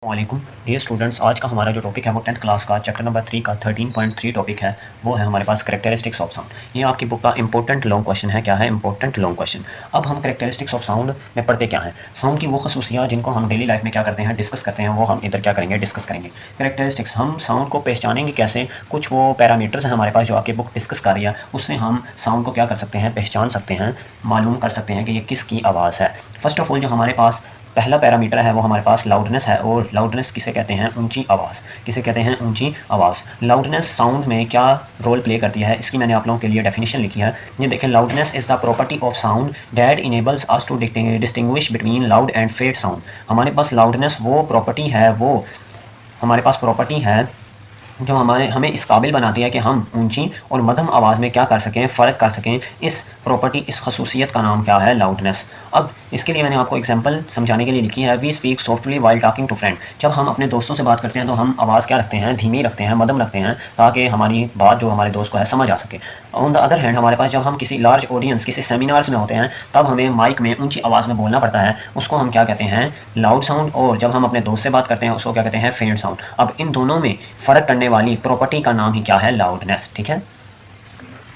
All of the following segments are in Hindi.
वालेकुम डियर स्टूडेंट्स, आज का हमारा जो टॉपिक है वो 10th क्लास का चैप्टर नंबर 3 का 13.3 टॉपिक है। वो है हमारे पास कैरेक्टरिस्टिक्स ऑफ साउंड। ये आपकी बुक का इंपॉर्टेंट लॉन्ग क्वेश्चन है। क्या है इंपॉर्टेंट लॉन्ग क्वेश्चन? अब हम कैरेक्टरिस्टिक्स ऑफ साउंड में पढ़ते क्या है, साउंड की वो खसूसियात जिनको हम डेली लाइफ में क्या करते हैं, डिस्कस करते हैं, वो हम इधर क्या करेंगे, डिस्कस करेंगे। कैरेक्टरिस्टिक्स, हम साउंड को पहचानेंगे कैसे, कुछ वो पैरामीटर्स हैं हमारे पास जो आपकी बुक डिस्कस कर रही है, उससे हम साउंड को क्या कर सकते हैं, पहचान सकते हैं, मालूम कर सकते हैं कि ये किसकी आवाज़ है। फर्स्ट ऑफ ऑल जो हमारे पास पहला पैरामीटर है वो हमारे पास लाउडनेस है। और लाउडनेस किसे कहते हैं, ऊंची आवाज़। किसे कहते हैं, ऊंची आवाज़। लाउडनेस साउंड में क्या रोल प्ले करती है, इसकी मैंने आप लोगों के लिए डेफिनेशन लिखी है। ये देखें, loudness is the property of sound that enables us to distinguish between loud and faint sound. हमारे पास लाउडनेस वो प्रॉपर्टी है, वो हमारे पास प्रॉपर्टी है जो हमें इस काबिल बनाती है कि हम ऊंची और मध्यम आवाज़ में क्या कर सकें, फ़र्क कर सकें। इस प्रॉपर्टी, इस खसूसियत का नाम क्या है, लाउडनेस। अब इसके लिए मैंने आपको एग्जांपल समझाने के लिए लिखी है। We speak softly while talking to friend. जब हम अपने दोस्तों से बात करते हैं तो हम आवाज़ क्या रखते हैं, धीमी रखते हैं, मध्यम रखते हैं, ताकि हमारी बात जो हमारे दोस्त को है समझ आ सके। ऑन द अदर हैंड हमारे पास जब हम किसी लार्ज ऑडियंस, किसी सेमिनार्स में होते हैं, तब हमें माइक में ऊंची आवाज़ में बोलना पड़ता है। उसको हम क्या कहते हैं, लाउड साउंड। और जब हम अपने दोस्त से बात करते हैं उसको क्या कहते हैं, फेड साउंड। अब इन दोनों में फ़र्क करने वाली प्रॉपर्टी का नाम ही क्या है, लाउडनेस। ठीक है,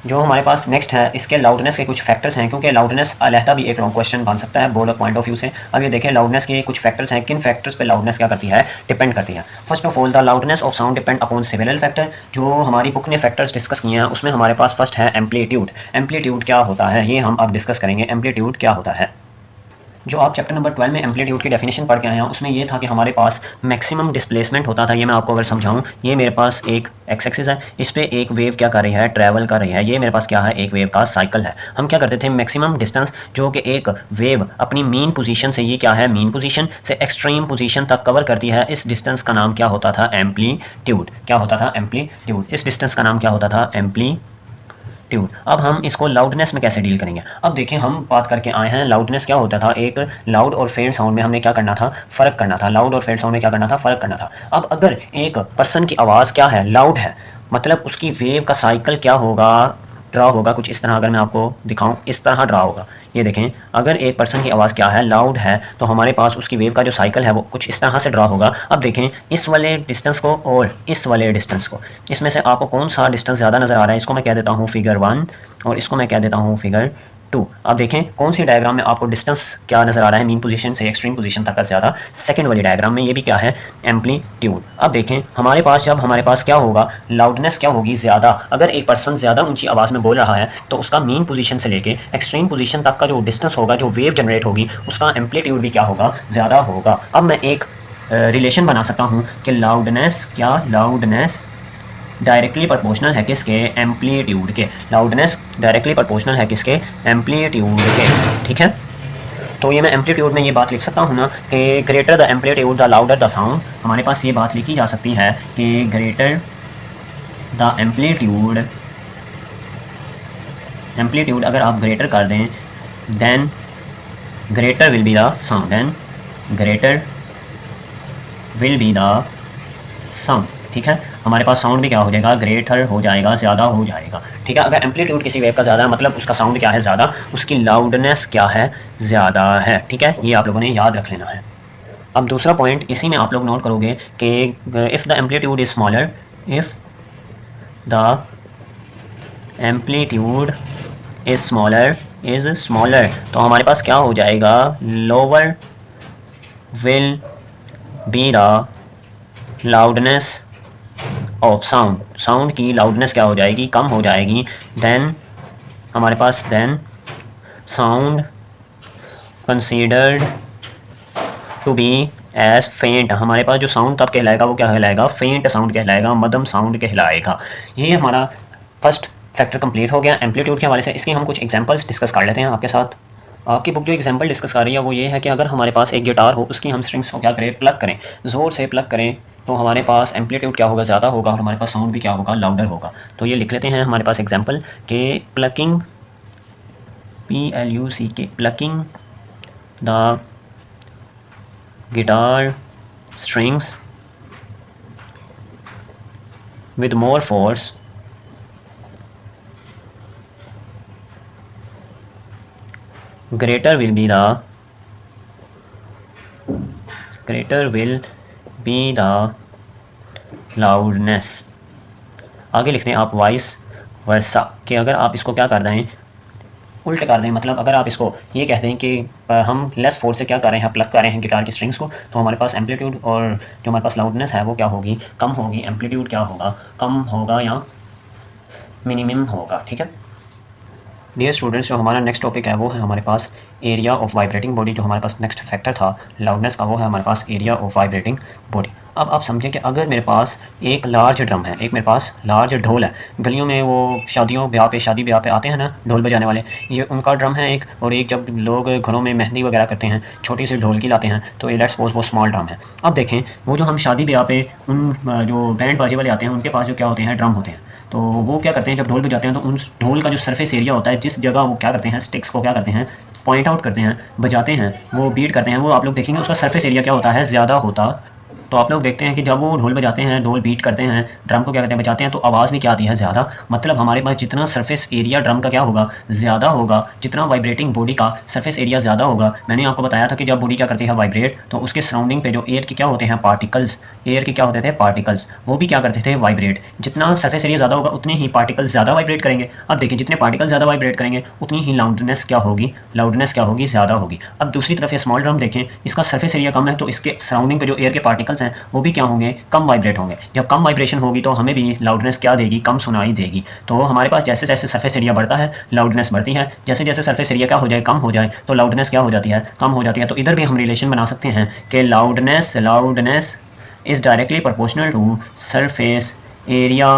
जो हमारे पास नेक्स्ट है, इसके लाउडनेस के कुछ फैक्टर्स हैं, क्योंकि लाउडनेस अलहदा भी एक लॉन्ग क्वेश्चन बन सकता है बोर्ड पॉइंट ऑफ व्यू से। अब ये देखें, लाउडनेस के कुछ फैक्टर्स हैं, किन फैक्टर्स पे लाउडनेस क्या करती है, डिपेंड करती है। First of all, the loudness of sound depend upon several factor. जो हमारी बुक ने फैक्टर्स डिस्कस किए हैं उसमें हमारे पास फर्स्ट है एम्पलीट्यूड। एम्पलीट्यूड क्या होता है, ये हम अब डिस्कस करेंगे। एम्पलीट्यूड क्या होता है, जो आप चैप्टर नंबर 12 में एम्पलीट्यूड की डेफिनेशन पढ़ के आए हैं उसमें ये था कि हमारे पास मैक्सिमम डिस्प्लेसमेंट होता था। ये मैं आपको अगर समझाऊं, ये मेरे पास एक एक्स एक्सिस है, इस पर एक वेव क्या कर रही है, ट्रैवल कर रही है। ये मेरे पास क्या है, एक वेव का साइकिल है। हम क्या करते थे, मैक्सिमम डिस्टेंस जो कि एक वेव अपनी मीन पोजीशन से, ये क्या है, मीन पोजीशन से एक्सट्रीम पोजीशन तक कवर करती है, इस डिस्टेंस का नाम क्या होता था, एम्पलीट्यूड। क्या होता था, एम्पलीट्यूड। इस डिस्टेंस का नाम क्या होता था, एम्पलीट्यूड। अब हम इसको लाउडनेस में कैसे डील करेंगे। अब देखिए, हम बात करके आए हैं लाउडनेस क्या होता था। एक लाउड और फेड साउंड में हमने क्या करना था, फ़र्क करना था। लाउड और फेड साउंड में क्या करना था, फ़र्क करना था। अब अगर एक पर्सन की आवाज़ क्या है, लाउड है, मतलब उसकी वेव का साइकिल क्या होगा, ड्रा होगा कुछ इस तरह। अगर मैं आपको दिखाऊं, इस तरह ड्रा होगा। ये देखें, अगर एक पर्सन की आवाज़ क्या है, लाउड है, तो हमारे पास उसकी वेव का जो साइकिल है वो कुछ इस तरह से ड्रा होगा। अब देखें, इस वाले डिस्टेंस को और इस वाले डिस्टेंस को, इसमें से आपको कौन सा डिस्टेंस ज़्यादा नज़र आ रहा है, इसको मैं कह देता हूँ फिगर 1 और इसको मैं कह देता हूँ फिगर 2। अब देखें कौन सी डायग्राम में आपको डिस्टेंस क्या नज़र आ रहा है, मीन पोजीशन से एक्सट्रीम पोजीशन तक का ज़्यादा, सेकंड वाली डायग्राम में। ये भी क्या है, एम्पलीट्यूड। अब देखें हमारे पास, जब हमारे पास क्या होगा, लाउडनेस क्या होगी, ज़्यादा। अगर एक पर्सन ज़्यादा ऊंची आवाज़ में बोल रहा है तो उसका मीन पोजीशन से लेके एक्सट्रीम पोजीशन तक का जो डिस्टेंस होगा, जो वेव जनरेट होगी, उसका एम्पलीट्यूड भी क्या होगा, ज़्यादा होगा। अब मैं एक रिलेशन बना सकता हूँ कि लाउडनेस क्या, लाउडनेस डायरेक्टली प्रोपोर्शनल है किसके, एम्पलीट्यूड के। लाउडनेस डायरेक्टली प्रोपोर्शनल है किसके, एम्पलीट्यूड के। ठीक है, तो ये मैं एम्पलीट्यूड में ये बात लिख सकता हूँ ना कि greater the amplitude the louder the sound. हमारे पास ये बात लिखी जा सकती है कि ग्रेटर द एम्पलीट्यूड, एम्पलीट्यूड अगर आप ग्रेटर कर दें, then greater will be the sound, then greater will be the sound. ठीक है, हमारे पास साउंड भी क्या हो जाएगा, ग्रेटर हो जाएगा, ज़्यादा हो जाएगा। ठीक है, अगर एम्पलीट्यूड किसी वेव का ज़्यादा है मतलब उसका साउंड क्या है, ज़्यादा, उसकी लाउडनेस क्या है, ज़्यादा है। ठीक है, ये आप लोगों ने याद रख लेना है। अब दूसरा पॉइंट इसी में आप लोग नोट करोगे कि if the amplitude is smaller, if the amplitude is smaller, तो हमारे पास क्या हो जाएगा, lower will be the loudness of sound. Sound की लाउडनेस क्या हो जाएगी, कम हो जाएगी। देन हमारे पास, then sound considered to be as faint. हमारे पास जो साउंड तब कहलाएगा वो क्या कहलाएगा, फेंट साउंड कहलाएगा, मध्यम साउंड कहलाएगा। ये हमारा फर्स्ट फैक्टर कंप्लीट हो गया एम्पलीट्यूड के हवाले से। इसके हम कुछ एग्जांपल्स डिस्कस कर लेते हैं आपके साथ। आपकी बुक जो एग्जांपल डिस्कस कर रही है वो ये है कि अगर हमारे पास एक गिटार हो, उसकी हम स्ट्रिंग्स को क्या करें, प्लग करें, ज़ोर से प्लग करें, तो हमारे पास एम्पलीट्यूड क्या होगा, ज़्यादा होगा, और हमारे पास साउंड भी क्या होगा, लाउडर होगा। तो ये लिख लेते हैं हमारे पास एग्जांपल के plucking, PLUCK, plucking the guitar strings with more force greater will B the loudness. आगे लिखते हैं आप वाइस वर्सा, कि अगर आप इसको क्या कर रहे हैं, उल्ट कर दें, मतलब अगर आप इसको ये कह दें कि हम लेस फोर्स से क्या कर रहे हैं, प्लग कर रहे हैं गिटार की स्ट्रिंग्स को, तो हमारे पास एम्पलीट्यूड और जो हमारे पास लाउडनेस है वो क्या होगी, कम होगी। एम्पलीट्यूड क्या होगा, कम होगा या मिनिमम होगा। ठीक है डियर स्टूडेंट्स, जो हमारा नेक्स्ट टॉपिक है वो है हमारे पास एरिया ऑफ वाइब्रेटिंग बॉडी। जो हमारे पास नेक्स्ट फैक्टर था लाउडनेस का, वो है हमारे पास एरिया ऑफ वाइब्रेटिंग बॉडी। अब आप समझें कि अगर मेरे पास एक लार्ज ड्रम है, एक मेरे पास लार्ज ढोल है, गलियों में वो शादियों ब्याह पे, शादी ब्याह पे आते हैं ना ढोल बजाने वाले, ये उनका ड्रम है एक। और एक जब लोग घरों में मेहंदी वगैरह करते हैं, छोटी सी ढोलकी लाते हैं, तो ये लेट्स सपोज वो स्मॉल ड्रम है। अब देखें वो जो हम शादी ब्याह पे उन जो बैंड बाजे वाले आते हैं, उनके पास जो क्या होते हैं, ड्रम होते हैं। तो वो क्या करते हैं, जब ढोल बजाते हैं तो उन ढोल का जो सरफेस एरिया होता है, जिस जगह वो क्या करते हैं, स्टिक्स को क्या करते हैं, पॉइंट आउट करते हैं, बजाते हैं, वो बीट करते हैं, वो आप लोग देखेंगे उसका सरफेस एरिया क्या होता है, ज़्यादा होता। तो आप लोग देखते हैं कि जब वो ढोल बजाते हैं, ढोल बीट करते हैं, ड्रम को क्या करते हैं, बजाते हैं, तो आवाज़ भी क्या आती है, ज़्यादा। मतलब हमारे पास जितना सरफेस एरिया ड्रम का क्या होगा, ज़्यादा होगा, जितना वाइब्रेटिंग बॉडी का सरफेस एरिया ज़्यादा होगा। मैंने आपको बताया था कि जब बॉडी क्या करती है, वाइब्रेट, तो उसके सराउंडिंग पे जो एयर के क्या होते हैं, पार्टिकल्स, एयर के क्या होते थे, पार्टिकल्स, वो भी क्या करते थे, वाइब्रेट। जितना सरफेस एरिया ज़्यादा होगा उतने ही पार्टिकल्स ज़्यादा वाइब्रेट करेंगे। अब देखिए जितने पार्टिकल ज़्यादा वाइब्रेट करेंगे उतनी ही लाउडनेस क्या होगी, लाउडनेस क्या होगी, ज़्यादा होगी। अब दूसरी तरफ ये स्मॉल ड्रम देखें, इसका सरफेस एरिया कम है, तो इसके सराउंडिंग पे जो एयर के पार्टिकल्स हैं वो भी क्या होंगे, कम वाइब्रेट होंगे। जब कम वाइब्रेशन होगी तो हमें भी लाउडनेस क्या देगी, कम सुनाई देगी। तो हमारे पास जैसे जैसे सरफेस एरिया बढ़ता है लाउडनेस बढ़ती है, जैसे जैसे सरफेस एरिया क्या हो जाए, कम हो जाए, तो लाउडनेस क्या हो जाती है, कम हो जाती है। तो इधर भी हम रिलेशन बना सकते हैं कि loudness is directly proportional to surface area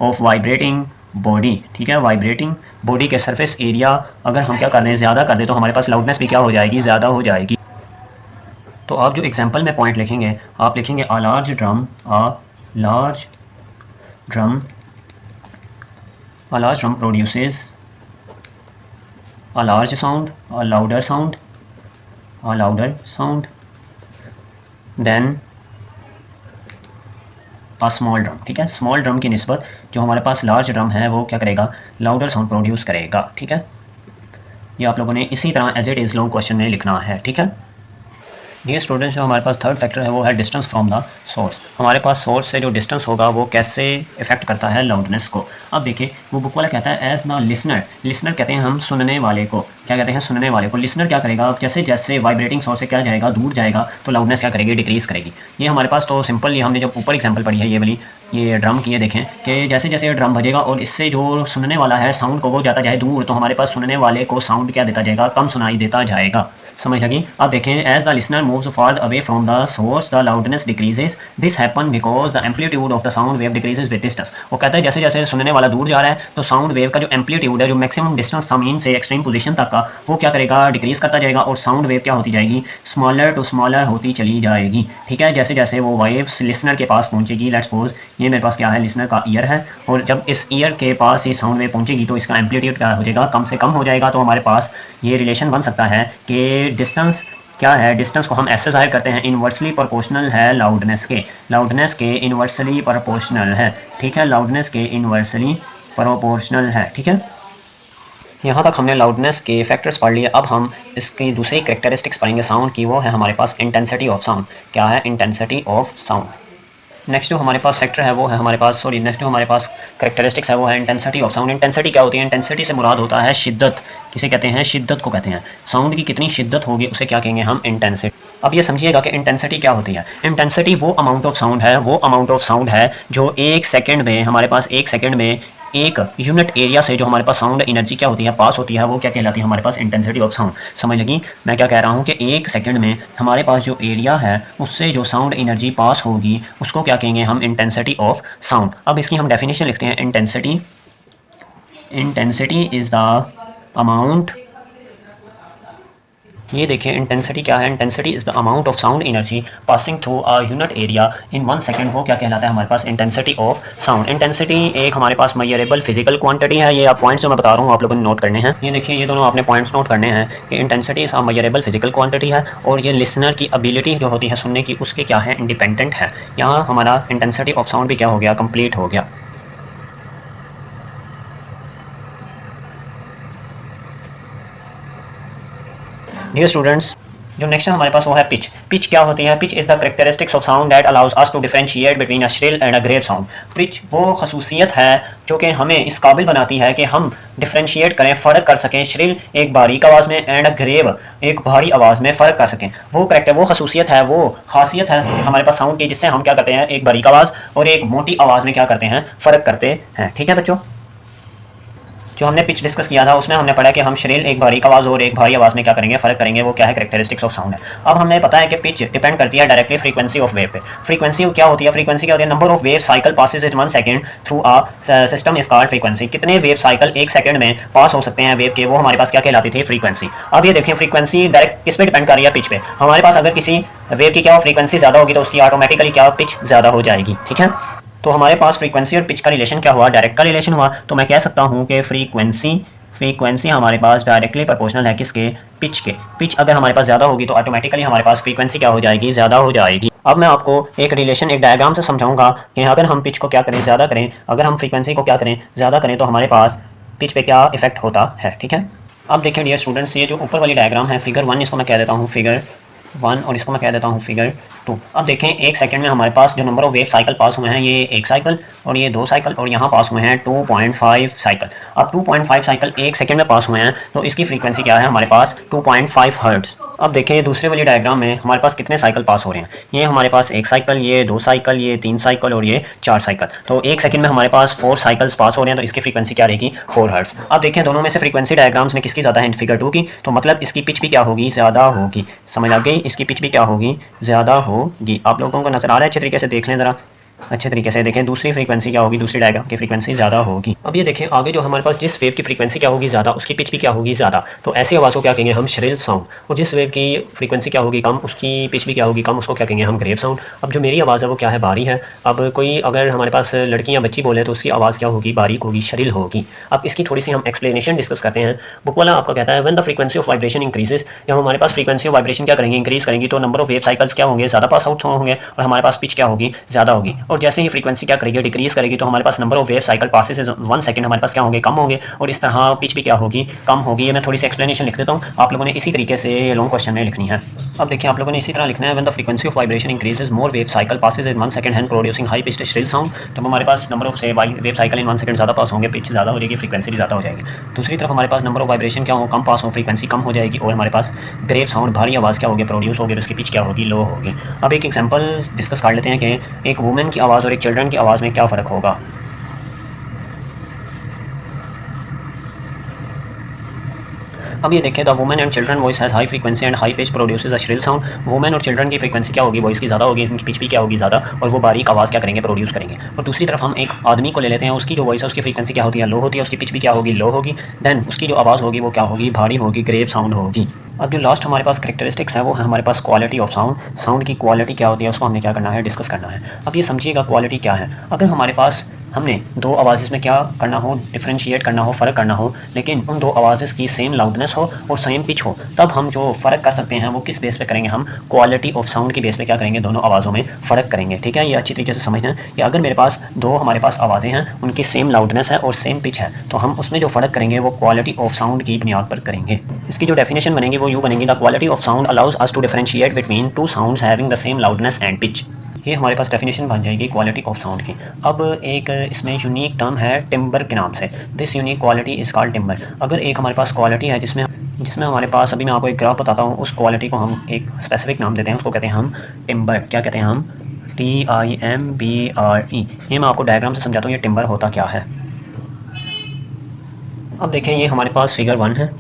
of vibrating body. ठीक है, वाइब्रेटिंग बॉडी के सरफेस एरिया अगर हम क्या कर दें, ज़्यादा कर दें, तो हमारे पास लाउडनेस भी क्या हो जाएगी, ज़्यादा हो जाएगी। तो आप जो एग्जांपल में पॉइंट लिखेंगे, आप लिखेंगे a large drum, large drum a large drum produces a large sound, a louder sound, a louder sound than a small drum. ठीक है, स्मॉल ड्रम की निस्बत जो हमारे पास लार्ज ड्रम है वो क्या करेगा, लाउडर साउंड प्रोड्यूस करेगा। ठीक है, ये आप लोगों ने इसी तरह as it is long question में लिखना है। ठीक है डियर स्टूडेंट्स, जो हमारे पास थर्ड फैक्टर है वो है डिस्टेंस फ्रॉम द सोर्स। हमारे पास सोर्स से जो डिस्टेंस होगा वो कैसे इफेक्ट करता है लाउडनेस को। अब देखिए वो बुक वाला कहता है एज द लिसनर, लिसनर कहते हैं हम सुनने वाले को, क्या कहते हैं, सुनने वाले को। लिसनर क्या करेगा, जैसे जैसे वाइब्रेटिंग सोर्स से क्या जाएगा, दूर जाएगा, तो लाउडनेस क्या करेगी, डिक्रीज़ करेगी। ये हमारे पास तो सिंपल, ये हमने जब ऊपर एग्जाम्पल पढ़ी है ये वाली, ये ड्रम की, ये देखें कि जैसे जैसे ये ड्रम बजेगा और इससे जो सुनने वाला है साउंड को वो जाता जाए दूर, तो हमारे पास सुनने वाले को साउंड क्या देता जाएगा, कम सुनाई देता जाएगा। समझ लगी। अब देखें as the listener moves far away from the source the loudness decreases, this happen because the amplitude of the sound wave decreases with distance. वो कहता है जैसे जैसे सुनने वाला दूर जा रहा है तो साउंड वेव का जो एम्पलीट्यूड है, जो मैक्सिमम डिस्टेंस था मीन से एक्सट्रीम पोजीशन तक का, वो क्या करेगा, डिक्रीज करता जाएगा और साउंड वेव क्या होती जाएगी, स्मॉलर टू स्मॉलर होती चली जाएगी। ठीक है, जैसे जैसे वो वाइव्स लिसनर के पास पहुंचेगी, लेट्स सपोज ये मेरे पास क्या है, लिसनर का ईयर है, और जब इस ईयर के पास ये साउंड वेव पहुंचेगी तो इसका एम्पलीट्यूड क्या हो जाएगा, कम से कम हो जाएगा। तो हमारे पास ये रिलेशन बन सकता है कि डिस्टेंस क्या है, डिस्टेंस को हम ऐसे जाहिर करते हैं, इन्वर्सली प्रोपोर्शनल है लाउडनेस के, लाउडनेस के इन्वर्सली प्रोपोर्शनल है। ठीक है, लाउडनेस के इन्वर्सली प्रोपोर्शनल है। ठीक है, यहाँ तक हमने लाउडनेस के फैक्टर्स पढ़ लिए। अब हम इसकी दूसरी कैरेक्टरिस्टिक्स पढ़ेंगे साउंड की, वो है हमारे पास इंटेंसिटी ऑफ साउंड। क्या है, इंटेंसिटी ऑफ साउंड। नेक्स्ट जो हमारे पास फैक्टर है वो है हमारे पास, सॉरी नेक्स्ट जो हमारे पास कैरेक्टरिस्टिक्स है वो है इंटेंसिटी ऑफ साउंड। इंटेंसिटी क्या होती है, इंटेंसिटी से मुराद होता है शिद्दत। किसे कहते हैं, शिद्दत को कहते हैं। साउंड की कितनी शिद्दत होगी उसे क्या कहेंगे हम, इंटेंसिटी। अब ये समझिएगा कि इंटेंसिटी क्या होती है। इंटेंसिटी वो अमाउंट ऑफ साउंड है, वो अमाउंट ऑफ साउंड है जो एक सेकेंड में, हमारे पास एक सेकेंड में एक यूनिट एरिया से जो हमारे पास साउंड एनर्जी क्या होती है, पास होती है, वो क्या कहलाती है हमारे पास, इंटेंसिटी ऑफ साउंड। समझ लगी मैं क्या कह रहा हूँ, कि एक सेकंड में हमारे पास जो एरिया है उससे जो साउंड एनर्जी पास होगी उसको क्या कहेंगे हम, इंटेंसिटी ऑफ साउंड। अब इसकी हम डेफिनेशन लिखते हैं, intensity, intensity is the amount, ये देखिए इंटेंसिटी क्या है, intensity is the amount of sound energy passing through a unit area in 1 second, वो क्या कहलाता है हमारे पास, इंटेंसिटी ऑफ साउंड। इंटेंसिटी एक हमारे पास मेजरेबल फिजिकल क्वांटिटी है। ये आप पॉइंट्स जो मैं बता रहा हूँ आप लोगों ने नोट करने हैं। ये देखिए ये दोनों आपने पॉइंट्स नोट करने हैं कि intensity is a measurable physical quantity है, और ये लिसनर की एबिलिटी जो होती है सुनने की, उसके क्या है, इंडिपेंडेंट है। यहाँ हमारा इंटेंसिटी ऑफ साउंड भी क्या हो गया, कंप्लीट हो गया। डियर स्टूडेंट्स, जो नेक्स्ट हमारे पास वो है पिच। पिच क्या होती है? Pitch is the characteristics of sound that allows us to differentiate between a shrill and a grave sound. Pitch वो खसूसियत है जो कि हमें इस काबिल बनाती है कि हम डिफरेंशिएट करें, फ़र्क कर सकें श्रिल एक बारीक आवाज़ में एंड ग्रेव एक भारी आवाज़ में फ़र्क कर सकें। वो करेक्टर वो खसूसियत है, वो खासियत है हमारे पास साउंड की, जिससे हम क्या करते हैं, एक बारीक आवाज़ और एक मोटी आवाज़ में क्या करते हैं, फ़र्क करते हैं। ठीक है बच्चों, जो हमने पिच डिस्कस किया था उसमें हमने पढ़ा कि हम शरीर एक बारीक आवाज़ और एक भारी आवाज़ में क्या करेंगे, फ़र्क करेंगे। वो क्या है? कैरेक्टरिस्टिक्स ऑफ साउंड है। अब हमने पता है कि पिच डिपेंड करती है डायरेक्टली फ्रीक्वेंसी ऑफ वेव पे। फ्रीक्वेंसी क्या होती है? फ्रीक्वेंसी क्या होती है? Number of wave cycle passes in 1 second through a system is called frequency. कितने वेव साइकिल एक सेकंड में पास हो सकते हैं वेव के, वो हमारे पास क्या कहलाती थी? फ्रीक्वेंसी। अब ये देखें, फ्रीक्वेंसी डायरेक्ट किस पे डिपेंड कर रही है? पिच पे। हमारे पास अगर किसी वेव की क्या फ्रीक्वेंसी ज़्यादा होगी तो उसकी ऑटोमेटिकली क्या पिच ज़्यादा हो जाएगी। ठीक है, तो हमारे पास फ्रीक्वेंसी और पिच का रिलेशन क्या हुआ? डायरेक्ट का रिलेशन हुआ। तो मैं कह सकता हूँ कि फ्रीक्वेंसी हमारे पास डायरेक्टली प्रोपोर्शनल है किसके? पिच के। पिच अगर हमारे पास ज़्यादा होगी तो ऑटोमेटिकली हमारे पास फ्रीक्वेंसी क्या हो जाएगी? ज़्यादा हो जाएगी। अब मैं आपको एक रिलेशन, एक डायग्राम से समझाऊंगा कि अगर हम पिच को क्या करें, ज़्यादा करें, अगर हम फ्रीक्वेंसी को क्या करें, ज़्यादा करें, तो हमारे पास पिच पे क्या इफेक्ट होता है। ठीक है, अब देखिए डियर स्टूडेंट्स, ये जो ऊपर वाली डायग्राम है फिगर 1, इसको मैं कह देता हूँ फिगर 1 और इसको मैं कह देता हूँ फिगर 2। अब देखें, एक सेकंड में हमारे पास जो नंबर ऑफ वेव साइकिल पास हुए हैं, ये एक साइकिल और ये 2 साइकिल, और यहाँ पास हुए हैं 2.5 साइकिल। अब 2.5 साइकिल एक सेकंड में पास हुए हैं तो इसकी फ्रीक्वेंसी क्या है? हमारे पास 2.5 हर्ट्ज़। अब देखें, ये दूसरे वाली डायग्राम में हमारे पास कितने साइकिल पास हो रहे हैं? ये हमारे पास एक साइकिल, ये 2 साइकिल, ये 3 साइकिल और ये 4 साइकिल। तो एक सेकंड में हमारे पास 4 साइकिल्स पास हो रहे हैं, तो इसकी फ्रीक्वेंसी क्या रहेगी? 4 हर्ट्ज़। अब देखें, दोनों में से फ्रीक्वेंसी डायग्राम्स में किसकी ज़्यादा है? फिगर 2 की। तो मतलब इसकी पिच भी क्या होगी? ज़्यादा होगी। समझ आ गई? इसकी पिच भी क्या होगी? ज़्यादा होगी। आप लोगों को नजर आ रहा है? अच्छे तरीके से देख लें ज़रा, अच्छे तरीके से देखें। दूसरी फ्रीक्वेंसी क्या होगी? दूसरी डायग्राम की फ्रीक्वेंसी ज़्यादा होगी। अब ये देखें आगे, जो हमारे पास जिस वेव की फ्रीक्वेंसी क्या होगी? ज़्यादा, उसकी पिच भी क्या होगी? ज़्यादा। तो ऐसी आवाज़ को क्या कहेंगे हम? Shrill sound. और जिस वेव की फ्रीक्वेंसी क्या होगी? कम, उसकी पिच भी क्या होगी? कम, उसको क्या कहेंगे हम? Grave sound. अब जो मेरी आवाज़ है वो क्या है? भारी है। अब कोई अगर हमारे पास लड़की या बच्ची बोले तो उसकी आवाज़ क्या होगी? बारीक होगी, श्रिल होगी। अब इसकी थोड़ी सी हम एक्सप्लेनेशन डिस्कस करते हैं। बुक वाला आपका कहता है when the frequency of vibration increases, जब हमारे पास फ्रीक्वेंसी ऑफ वाइब्रेशन क्या करेंगे? इंक्रीज करेंगी, तो नंबर ऑफ वेव साइकिल्स क्या होंगे? ज़्यादा पास आउट होंगे और हमारे पास पिच क्या होगी? ज़्यादा होगी। और जैसे ही फ्रीक्वेंसी क्या करेगी? डिक्रीज करेगी, तो हमारे पास number of wave cycle passes 1 second हमारे पास क्या होंगे? कम होंगे। और इस तरह पिच भी क्या होगी? कम होगी। ये मैं थोड़ी सी एक्सप्लेनेशन लिख देता हूँ, आप लोगों ने इसी तरीके से ये लॉन्ग क्वेश्चन में लिखनी है। अब देखिए, आप लोगों ने इसी तरह लिखना है when the frequency of vibration increases more wave cycle passes in 1 second and producing high pitched shrill sound. तो हमारे पास नंबर ऑफ से वेव साइकिल इन 1 सेकंड ज़्यादा पास होंगे, पिच ज़्यादा हो जाएगी, फ्रीक्वेंसी भी ज़्यादा हो जाएगी। दूसरी तरफ हमारे पास नंबर ऑफ वाइब्रेशन क्या हो? कम पास हो, फ्रीक्वेंसी कम हो जाएगी, और हमारे पास ग्रेव साउंड भारी आवाज़ क्या होगी? प्रोड्यूस होगी, उसकी पिच क्या होगी? लो होगी। अब एक एग्जाम्पल डिस्कस कर लेते हैं कि एक वुमेन की आवाज़ और एक चिल्ड्रन की आवाज़ में क्या फ़र्क होगा। अब ये देखें, the women and children voice has high frequency and high pitch produces a shrill sound. Women और चिल्ड्रन की फ्रीक्वेंसी क्या होगी? वॉइस की ज़्यादा होगी, इनकी पिच भी क्या होगी? ज़्यादा, और वो बारीक आवाज़ क्या करेंगे? प्रोड्यूस करेंगे। और दूसरी तरफ हम एक आदमी को ले लेते हैं, उसकी जो वॉइस है उसकी फ्रीक्वेंसी क्या होती है? लो होती है, उसकी पिच भी क्या होगी? लो होगी। देन उसकी जो आवाज़ होगी वो क्या होगी? भारी होगी, ग्रेव साउंड होगी। अब जो लास्ट हमारे पास करेक्टरिस्टिक्स है वो है हमारे पास क्वालिटी ऑफ साउंड। साउंड की क्वालिटी क्या होती है, उसको हमने क्या करना है? डिस्कस करना है। अब ये समझिएगा क्वालिटी क्या है। अगर हमारे पास हमने 2 आवाज़ में क्या करना हो? डिफरेंशिएट करना हो, फ़र्क करना हो, लेकिन उन 2 आवाज़ की सेम लाउडनेस हो और सेम पिच हो, तब हम जो फ़र्क कर सकते हैं वो किस बेस पे करेंगे? हम क्वालिटी ऑफ साउंड की बेस पे क्या करेंगे? दोनों आवाज़ों में फ़र्क करेंगे। ठीक है, ये अच्छी तरीके से समझना है कि अगर मेरे पास 2 हमारे पास आवाज़ें हैं, उनकी सेम लाउडनेस है और सेम पिच है, तो हम उसमें जो फ़र्क करेंगे वो क्वालिटी ऑफ साउंड की बुनियाद पर करेंगे। इसकी जो डेफिनेशन बनेगी वो यूँ बनेगी, the quality of sound allows us to differentiate between 2 sounds having the same loudness and pitch. ये हमारे पास डेफिनेशन बन जाएगी क्वालिटी ऑफ साउंड की। अब एक इसमें यूनिक टर्म है टिम्बर के नाम से। This unique quality is called timber. अगर एक हमारे पास क्वालिटी है जिसमें जिसमें हमारे पास, अभी मैं आपको एक ग्राफ बताता हूँ, उस क्वालिटी को हम एक स्पेसिफिक नाम देते हैं, उसको कहते हैं हम टिम्बर। क्या कहते हैं हम? TIMBRE। ये मैं आपको डायग्राम से समझाता हूँ ये टिम्बर होता क्या है। अब देखें, ये हमारे पास फिगर 1 है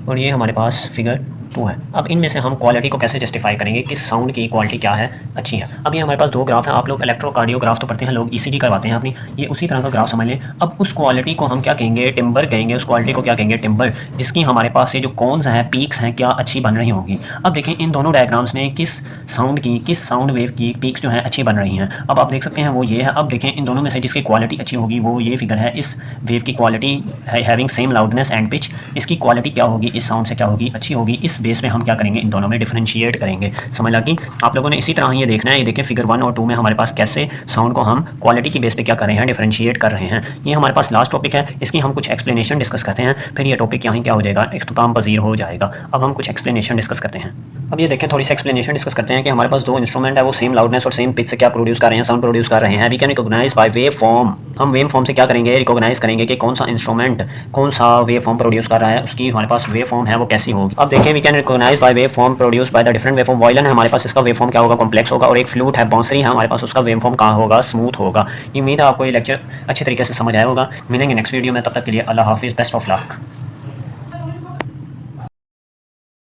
और ये हमारे पास फिगर 2 है। अब इनमें से हम क्वालिटी को कैसे जस्टिफाई करेंगे, किस साउंड की क्वालिटी क्या है, अच्छी है। अब ये हमारे पास 2 ग्राफ हैं। आप लोग इलेक्ट्रोकार्डियोग्राफ तो पढ़ते हैं, लोग ECG करवाते हैं अपनी, ये उसी तरह का ग्राफ समझ लें। अब उस क्वालिटी को हम क्या कहेंगे? टिम्बर कहेंगे। उस क्वालिटी को क्या कहेंगे? टिम्बर, जिसकी हमारे पास ये जो कॉन्स हैं, पीक्स हैं, क्या अच्छी बन रही होंगी। अब देखें इन दोनों डायग्राम्स में किस साउंड वेव की पीक्स जो हैं अच्छी बन रही हैं। अब आप देख सकते हैं वो ये है। अब देखें इन दोनों में से जिसकी क्वालिटी अच्छी होगी वो ये फिगर है। इस वेव की quality having same loudness and pitch, इसकी क्वालिटी क्या होगी? इस साउंड से क्या होगी? अच्छी होगी। इस बेस पे हम क्या करेंगे, इन दोनों में डिफरेंशिएट करेंगे। समझ लगी? आप लोगों ने इसी तरह ये देखना है। ये देखिए फिगर 1 और 2 में हमारे पास कैसे साउंड को हम क्वालिटी की बेस पे क्या कर रहे हैं, डिफरेंशिएट कर रहे हैं। ये हमारे पास लास्ट टॉपिक है, इसकी हम कुछ एक्सप्लेनेशन डिस्कस करते हैं, फिर ये टॉपिक यहाँ क्या हो जाएगा, इख्तिताम पजीर हो जाएगा। अब हम कुछ एक्सप्लेनेशन डिस्कस करते हैं। अब ये देखें, थोड़ी सी एक्सप्लेनेशन डिस्कस करते हैं कि हमारे पास दो इंस्ट्रूमेंट है, वो सेम लाउडनेस और सेम पिच से क्या प्रोड्यूस कर रहे हैं, साउंड प्रोड्यूस कर रहे हैं। We can recognise by wave form. हम वेव फॉर्म से क्या करेंगे, रिकॉग्नाइज करेंगे कि कौन सा इंस्ट्रूमेंट कौन सा वेव फॉर्म प्रोड्यूस कर रहा है, उसकी हमारे पास वेव फॉर्म है वो कैसी होगी। अब देखिए, we can recognise by wave form produce by the different wave form. Violin है हमारे पास, इसका वेव फॉर्म क्या होगा, कॉम्प्लेक्स होगा। और एक फ्लूट है, बांसुरी है हमारे पास, उसका वेव फॉर्म कहाँ होगा, स्मूथ होगा। ये उम्मीद है आपको ये लेक्चर अच्छे तरीके से समझ आया होगा। मिलेंगे नेक्स्ट वीडियो में, तब तक के लिए अल्लाह हाफिज़, बेस्ट ऑफ लक।